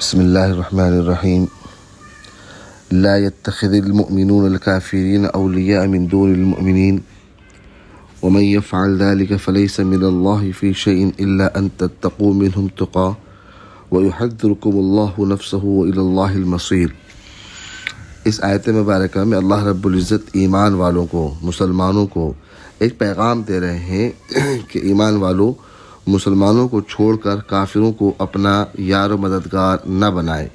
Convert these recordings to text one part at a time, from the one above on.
بسم الله الرحمن الرحيم. لا يتخذ المؤمنون الكافرين أولياء من دون المؤمنين ومن يفعل ذلك فليس من الله في شيء إلا أن تتقوا منهم تقى ويحذركم الله نفسه وإلى الله المصير۔ اس آیت مبارکہ میں اللہ رب العزت ایمان والوں کو، مسلمانوں کو ایک پیغام دے رہے ہیں کہ ایمان والوں مسلمانوں کو چھوڑ کر کافروں کو اپنا یار و مددگار نہ بنائے،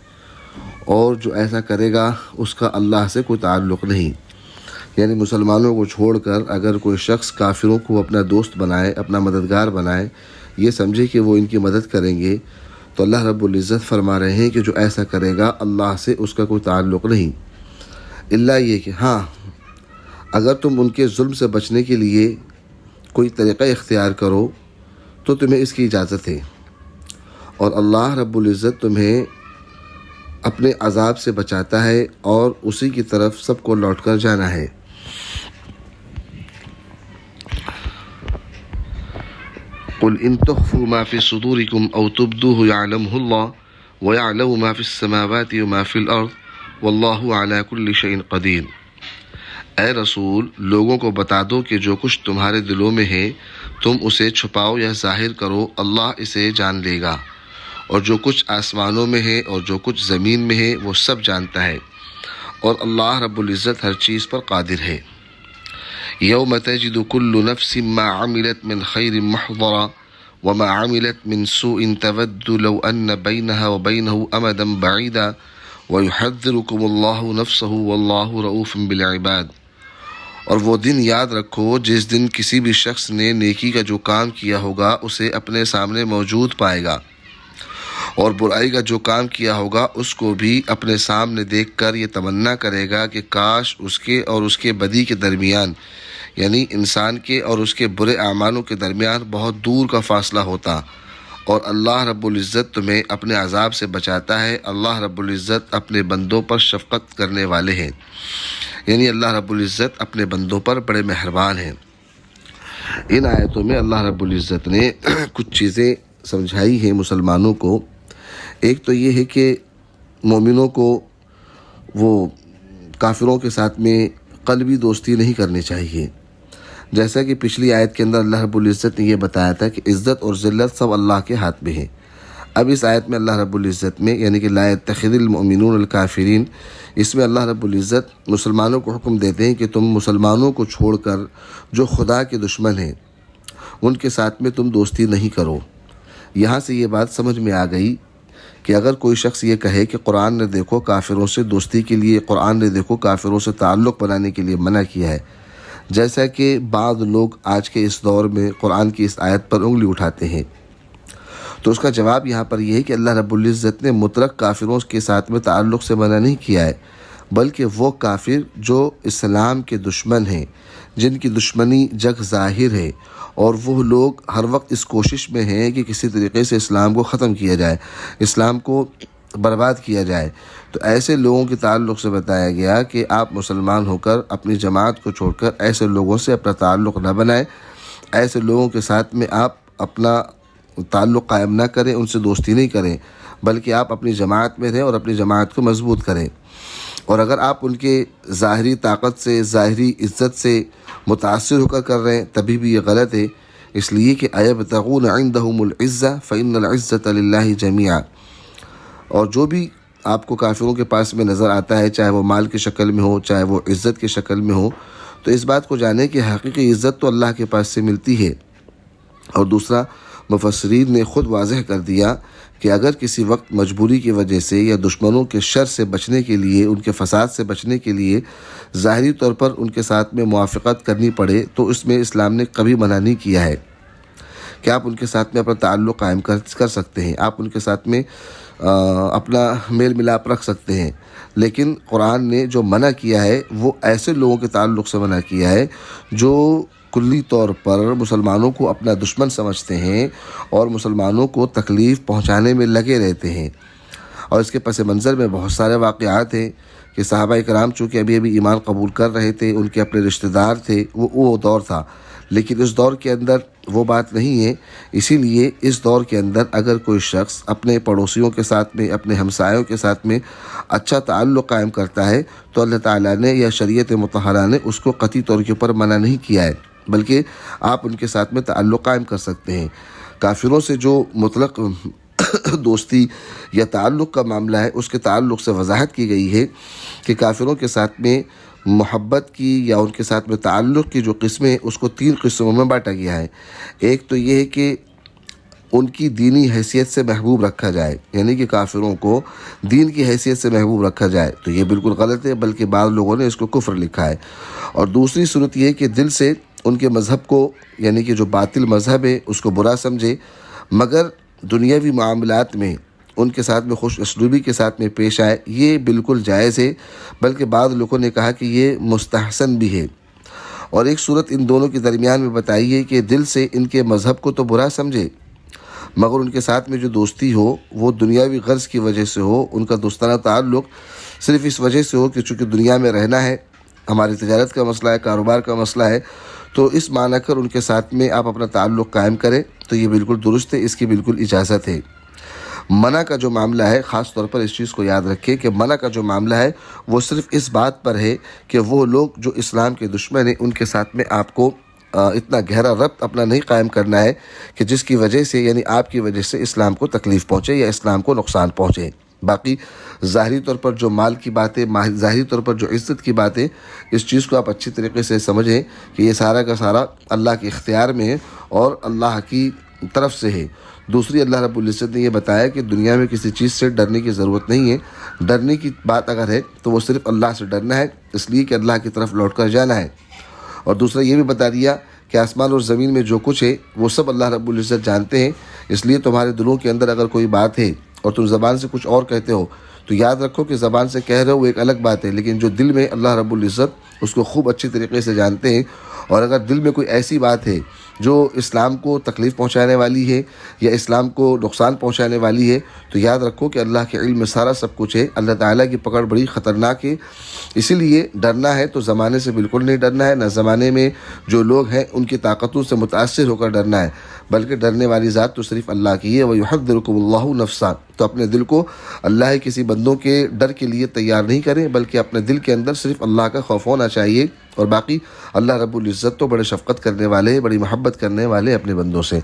اور جو ایسا کرے گا اس کا اللہ سے کوئی تعلق نہیں۔ یعنی مسلمانوں کو چھوڑ کر اگر کوئی شخص کافروں کو اپنا دوست بنائے، اپنا مددگار بنائے، یہ سمجھے کہ وہ ان کی مدد کریں گے، تو اللہ رب العزت فرما رہے ہیں کہ جو ایسا کرے گا اللہ سے اس کا کوئی تعلق نہیں، الا یہ کہ ہاں اگر تم ان کے ظلم سے بچنے کے لیے کوئی طریقہ اختیار کرو تو تمہیں اس کی اجازت ہے، اور اللہ رب العزت تمہیں اپنے عذاب سے بچاتا ہے اور اسی کی طرف سب کو لوٹ کر جانا ہے۔ قل ان تخفوا ما في صدوركم او تبدوه يعلمه الله ويعلم ما في السماوات وما في الارض والله على كل شيء قدير۔ اے رسول، لوگوں کو بتا دو کہ جو کچھ تمہارے دلوں میں ہے تم اسے چھپاؤ یا ظاہر کرو، اللہ اسے جان لے گا، اور جو کچھ آسمانوں میں ہے اور جو کچھ زمین میں ہے وہ سب جانتا ہے، اور اللہ رب العزت ہر چیز پر قادر ہے۔ یوم تجد کل نفس ما عملت من خیر محضرا وما عملت من سوء تود لو ان بینها وبینه امدا بعیدا ویحذرکم اللہ نفسہ واللہ رؤوف بالعباد۔ اور وہ دن یاد رکھو جس دن کسی بھی شخص نے نیکی کا جو کام کیا ہوگا اسے اپنے سامنے موجود پائے گا، اور برائی کا جو کام کیا ہوگا اس کو بھی اپنے سامنے دیکھ کر یہ تمنا کرے گا کہ کاش اس کے اور اس کے بدی کے درمیان، یعنی انسان کے اور اس کے برے اعمالوں کے درمیان بہت دور کا فاصلہ ہوتا۔ اور اللہ رب العزت تمہیں اپنے عذاب سے بچاتا ہے۔ اللہ رب العزت اپنے بندوں پر شفقت کرنے والے ہیں، یعنی اللہ رب العزت اپنے بندوں پر بڑے مہربان ہیں۔ ان آیتوں میں اللہ رب العزت نے کچھ چیزیں سمجھائی ہیں مسلمانوں کو۔ ایک تو یہ ہے کہ مومنوں کو وہ کافروں کے ساتھ میں قلبی دوستی نہیں کرنی چاہیے، جیسا کہ پچھلی آیت کے اندر اللہ رب العزت نے یہ بتایا تھا کہ عزت اور ذلت سب اللہ کے ہاتھ میں ہے۔ اب اس آیت میں اللہ رب العزت میں یعنی کہ لا يتخذ المؤمنون الکافرین، اس میں اللہ رب العزت مسلمانوں کو حکم دیتے ہیں کہ تم مسلمانوں کو چھوڑ کر جو خدا کے دشمن ہیں ان کے ساتھ میں تم دوستی نہیں کرو۔ یہاں سے یہ بات سمجھ میں آ گئی کہ اگر کوئی شخص یہ کہے کہ قرآن نے دیکھو کافروں سے دوستی کے لیے، قرآن نے دیکھو کافروں سے تعلق بنانے کے لیے منع کیا ہے، جیسا کہ بعض لوگ آج کے اس دور میں قرآن کی اس آیت پر انگلی اٹھاتے ہیں، تو اس کا جواب یہاں پر یہ ہے کہ اللہ رب العزت نے مطلق کافروں کے ساتھ میں تعلق سے منع نہیں کیا ہے، بلکہ وہ کافر جو اسلام کے دشمن ہیں، جن کی دشمنی جگ ظاہر ہے، اور وہ لوگ ہر وقت اس کوشش میں ہیں کہ کسی طریقے سے اسلام کو ختم کیا جائے، اسلام کو برباد کیا جائے، تو ایسے لوگوں کے تعلق سے بتایا گیا کہ آپ مسلمان ہو کر اپنی جماعت کو چھوڑ کر ایسے لوگوں سے اپنا تعلق نہ بنائیں، ایسے لوگوں کے ساتھ میں آپ اپنا تعلق قائم نہ کریں، ان سے دوستی نہیں کریں، بلکہ آپ اپنی جماعت میں رہیں اور اپنی جماعت کو مضبوط کریں۔ اور اگر آپ ان کے ظاہری طاقت سے، ظاہری عزت سے متاثر ہو کر کر رہے ہیں تبھی بھی یہ غلط ہے، اس لیے کہ ایبتغون عندهم العزہ فإن العزة للہ جمیعا۔ اور جو بھی آپ کو کافروں کے پاس میں نظر آتا ہے، چاہے وہ مال کی شکل میں ہو، چاہے وہ عزت کی شکل میں ہو، تو اس بات کو جانیں کہ حقیقی عزت تو اللہ کے پاس سے ملتی ہے۔ اور دوسرا، مفسرین نے خود واضح کر دیا کہ اگر کسی وقت مجبوری کی وجہ سے یا دشمنوں کے شر سے بچنے کے لیے، ان کے فساد سے بچنے کے لیے ظاہری طور پر ان کے ساتھ میں موافقت کرنی پڑے، تو اس میں اسلام نے کبھی منع نہیں کیا ہے کہ آپ ان کے ساتھ میں اپنا تعلق قائم کر سکتے ہیں، آپ ان کے ساتھ میں اپنا میل ملاپ رکھ سکتے ہیں، لیکن قرآن نے جو منع کیا ہے وہ ایسے لوگوں کے تعلق سے منع کیا ہے جو کلی طور پر مسلمانوں کو اپنا دشمن سمجھتے ہیں اور مسلمانوں کو تکلیف پہنچانے میں لگے رہتے ہیں۔ اور اس کے پس منظر میں بہت سارے واقعات ہیں کہ صحابہ کرام چونکہ ابھی ایمان قبول کر رہے تھے، ان کے اپنے رشتہ دار تھے، وہ دور تھا، لیکن اس دور کے اندر وہ بات نہیں ہے۔ اسی لیے اس دور کے اندر اگر کوئی شخص اپنے پڑوسیوں کے ساتھ میں، اپنے ہمسایوں کے ساتھ میں اچھا تعلق قائم کرتا ہے تو اللہ تعالیٰ نے یا شریعت مطہرہ نے اس کو قطعی طور کے اوپر منع نہیں کیا ہے، بلکہ آپ ان کے ساتھ میں تعلق قائم کر سکتے ہیں۔ کافروں سے جو مطلق دوستی یا تعلق کا معاملہ ہے، اس کے تعلق سے وضاحت کی گئی ہے کہ کافروں کے ساتھ میں محبت کی یا ان کے ساتھ میں تعلق کی جو قسمیں ہیں اس کو 3 قسموں میں بانٹا گیا ہے۔ ایک تو یہ ہے کہ ان کی دینی حیثیت سے محبوب رکھا جائے، یعنی کہ کافروں کو دین کی حیثیت سے محبوب رکھا جائے، تو یہ بالکل غلط ہے، بلکہ بعض لوگوں نے اس کو کفر لکھا ہے۔ اور دوسری صورت یہ ہے کہ دل سے ان کے مذہب کو، یعنی کہ جو باطل مذہب ہے اس کو برا سمجھے، مگر دنیاوی معاملات میں ان کے ساتھ میں خوش اسلوبی کے ساتھ میں پیش آئے، یہ بالکل جائز ہے، بلکہ بعض لوگوں نے کہا کہ یہ مستحسن بھی ہے۔ اور ایک صورت ان دونوں کے درمیان میں بتائی ہے کہ دل سے ان کے مذہب کو تو برا سمجھے، مگر ان کے ساتھ میں جو دوستی ہو وہ دنیاوی غرض کی وجہ سے ہو، ان کا دوستانہ تعلق صرف اس وجہ سے ہو کہ چونکہ دنیا میں رہنا ہے، ہماری تجارت کا مسئلہ ہے، کاروبار کا مسئلہ ہے، تو اس معنی کر ان کے ساتھ میں آپ اپنا تعلق قائم کریں، تو یہ بالکل درست ہے، اس کی بالکل اجازت ہے۔ منع کا جو معاملہ ہے، خاص طور پر اس چیز کو یاد رکھیں کہ منع کا جو معاملہ ہے وہ صرف اس بات پر ہے کہ وہ لوگ جو اسلام کے دشمن ہیں ان کے ساتھ میں آپ کو اتنا گہرا ربط اپنا نہیں قائم کرنا ہے کہ جس کی وجہ سے، یعنی آپ کی وجہ سے اسلام کو تکلیف پہنچے یا اسلام کو نقصان پہنچے۔ باقی ظاہری طور پر جو مال کی باتیں، ظاہری طور پر جو عزت کی باتیں، اس چیز کو آپ اچھی طریقے سے سمجھیں کہ یہ سارا کا سارا اللہ کے اختیار میں ہے اور اللہ کی طرف سے ہے۔ دوسری، اللہ رب العزت نے یہ بتایا کہ دنیا میں کسی چیز سے ڈرنے کی ضرورت نہیں ہے، ڈرنے کی بات اگر ہے تو وہ صرف اللہ سے ڈرنا ہے، اس لیے کہ اللہ کی طرف لوٹ کر جانا ہے۔ اور دوسرا یہ بھی بتا دیا کہ آسمان اور زمین میں جو کچھ ہے وہ سب اللہ رب العزت جانتے ہیں، اس لیے تمہارے دلوں کے اندر اگر کوئی بات ہے اور تم زبان سے کچھ اور کہتے ہو تو یاد رکھو کہ زبان سے کہہ رہے ہو وہ ایک الگ بات ہے، لیکن جو دل میں اللہ رب العزت اس کو خوب اچھی طریقے سے جانتے ہیں۔ اور اگر دل میں کوئی ایسی بات ہے جو اسلام کو تکلیف پہنچانے والی ہے یا اسلام کو نقصان پہنچانے والی ہے تو یاد رکھو کہ اللہ کے علم میں سارا سب کچھ ہے، اللہ تعالیٰ کی پکڑ بڑی خطرناک ہے۔ اسی لیے ڈرنا ہے تو زمانے سے بالکل نہیں ڈرنا ہے، نہ زمانے میں جو لوگ ہیں ان کی طاقتوں سے متاثر ہو کر ڈرنا ہے، بلکہ ڈرنے والی ذات تو صرف اللہ کی ہے۔ وَيُحَذِّرُكُمُ اللَّهُ نَفْسًا، تو اپنے دل کو اللہ کسی بندوں کے ڈر کے لیے تیار نہیں کریں، بلکہ اپنے دل کے اندر صرف اللہ کا خوف ہونا چاہیے۔ اور باقی اللہ رب العزت تو بڑے شفقت کرنے والے، بڑی محبت کرنے والے اپنے بندوں سے۔